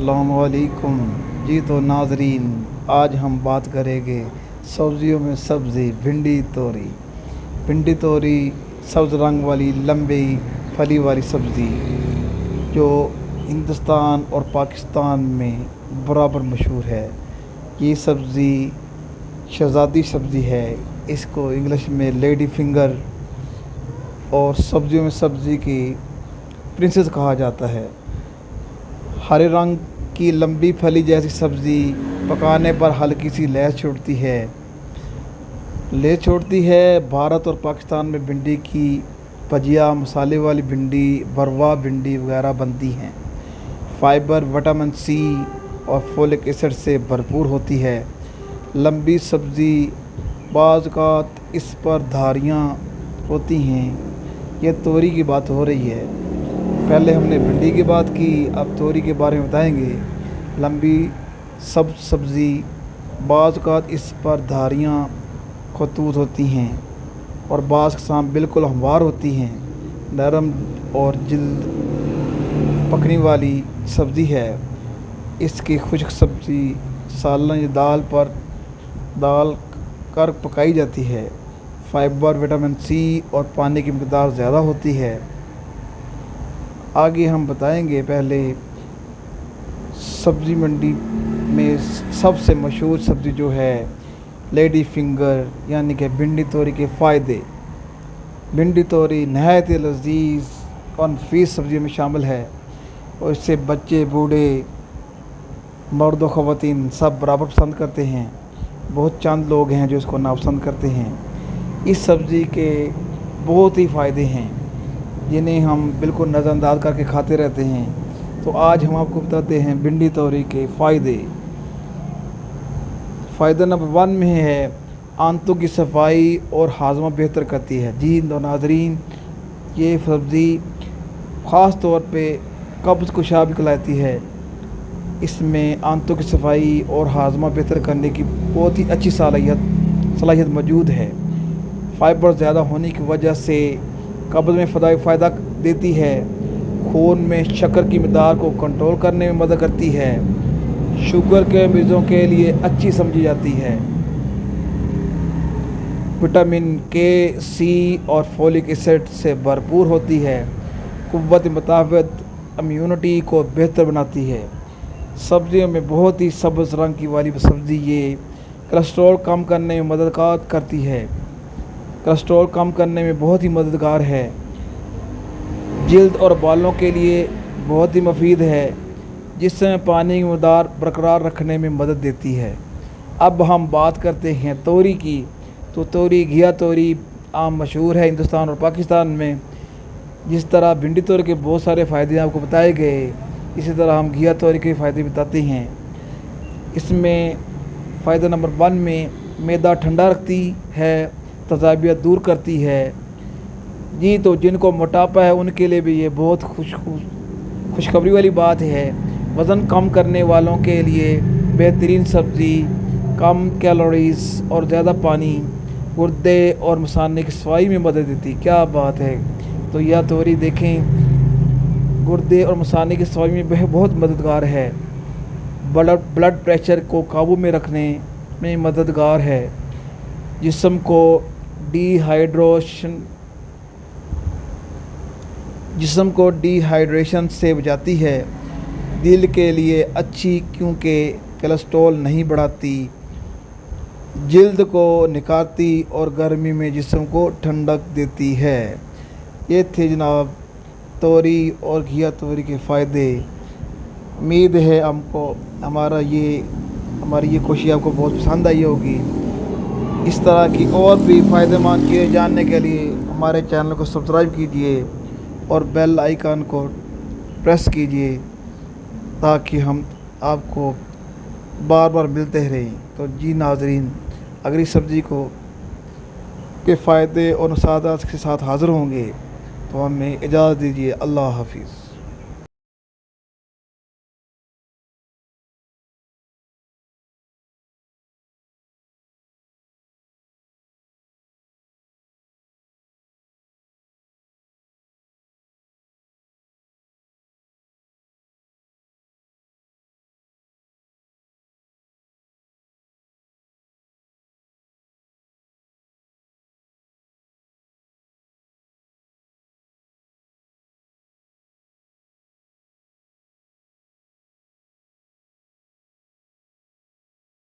अस्सलामुअलैकुम। जी तो नाज़रीन, आज हम बात करेंगे सब्ज़ियों में सब्ज़ी भिंडी तोरी। भिंडी तोरी सब्ज़ रंग वाली लंबी फली वाली सब्ज़ी जो हिंदुस्तान और पाकिस्तान में बराबर मशहूर है। ये सब्ज़ी शहज़ादी सब्ज़ी है। इसको इंग्लिश में लेडी फिंगर और सब्ज़ियों में सब्ज़ी की प्रिंसेस कहा जाता है। हरे रंग की लंबी फली जैसी सब्ज़ी पकाने पर हल्की सी लेस छोड़ती है। भारत और पाकिस्तान में भिंडी की भजिया, मसाले वाली भिंडी, भरवा भिंडी वगैरह बनती हैं। फाइबर, विटामिन सी और फोलिक एसिड से भरपूर होती है। लंबी सब्ज़ी बाज़ इस पर धारियाँ होती हैं। यह तोरी की बात हो रही है। पहले हमने भिंडी की बात की, अब तोरी के बारे में बताएंगे। लंबी सब्ज़ी बाज़ इस पर धारियाँ खतूत होती हैं और बाज़ शाम बिल्कुल हमवार होती हैं। नरम और जल्द पकने वाली सब्ज़ी है। इसकी खुश्क सब्ज़ी सालन या दाल पर डाल कर पकाई जाती है। फाइबर, विटामिन सी और पानी की मिक़दार ज़्यादा होती है। आगे हम बताएंगे। पहले सब्ज़ी मंडी में सबसे मशहूर सब्ज़ी जो है लेडी फिंगर यानी कि भिंडी तोरी के फ़ायदे। भिंडी तोरी नहायत लज़ीज़ और नफीस सब्ज़ियों में शामिल है और इससे बच्चे, बूढ़े, मर्द व ख़वातीन सब बराबर पसंद करते हैं। बहुत चंद लोग हैं जो इसको नापसंद करते हैं। इस सब्ज़ी के बहुत ही फ़ायदे हैं जिन्हें हम बिल्कुल नज़रअंदाज करके खाते रहते हैं। तो आज हम आपको बताते हैं भिंडी तोरी के फ़ायदे। फ़ायदा नंबर 1 में है आंतों की सफाई और हाजमा बेहतर करती है। जी तो नाज़रीन, ये सब्ज़ी ख़ास तौर पे कब्ज़ को शाब कहलाती है। इसमें आंतों की सफाई और हाजमा बेहतर करने की बहुत ही अच्छी सलाहियत मौजूद है। फाइबर ज़्यादा होने की वजह से कब्ज़ में फ़ायदा देती है। खून में शक्कर की मिक़दार को कंट्रोल करने में मदद करती है। शुगर के मरीज़ों के लिए अच्छी समझी जाती है। विटामिन के, सी और फोलिक एसिड से भरपूर होती है। क़ुव्वत मुताबिक़ इम्यूनिटी को बेहतर बनाती है। सब्ज़ियों में बहुत ही सब्ज़ रंग की वाली सब्ज़ी ये कोलेस्ट्रॉल कम करने में मदद करती है। कोलेस्ट्रॉल कम करने में बहुत ही मददगार है। जल्द और बालों के लिए बहुत ही मुफीद है, जिसमें पानी की मिक़दार बरकरार रखने में मदद देती है। अब हम बात करते हैं तोरी की। तो तोरी, घिया तोरी आम मशहूर है हिंदुस्तान और पाकिस्तान में। जिस तरह भिंडी तोरी के बहुत सारे फ़ायदे आपको बताए गए, इसी तरह हम घिया तोरी के फ़ायदे बताते हैं। इसमें फ़ायदा नंबर 1 में मैदा ठंडा रखती है, तज़ाबियत दूर करती है। जी तो जिनको मोटापा है उनके लिए भी ये बहुत खुशखबरी वाली बात है। वज़न कम करने वालों के लिए बेहतरीन सब्ज़ी, कम कैलोरीज़ और ज़्यादा पानी, गुर्दे और मसाने की सफाई में मदद देती। क्या बात है। तो यह तोरी देखें, गुर्दे और मसाने की सफाई में बहुत मददगार है। ब्लड प्रेशर को काबू में रखने में मददगार है। जिस्म को डिहाइड्रेशन से बचाती है। दिल के लिए अच्छी क्योंकि कोलेस्ट्रॉल नहीं बढ़ाती। जल्द को निखारती और गर्मी में जिस्म को ठंडक देती है। ये थे जनाब तोरी और घिया तोरी के फ़ायदे। उम्मीद है हमारी ये कोशिश आपको बहुत पसंद आई होगी। इस तरह की और भी फ़ायदेमंद चीज़ें जानने के लिए हमारे चैनल को सब्सक्राइब कीजिए और बेल आइकन को प्रेस कीजिए ताकि हम आपको बार बार मिलते रहें। तो जी नाज़रीन, अगली सब्ज़ी के फ़ायदे और नुस्ख़ात के साथ हाज़िर होंगे। तो हमें इजाज़त दीजिए। अल्लाह हाफ़िज़।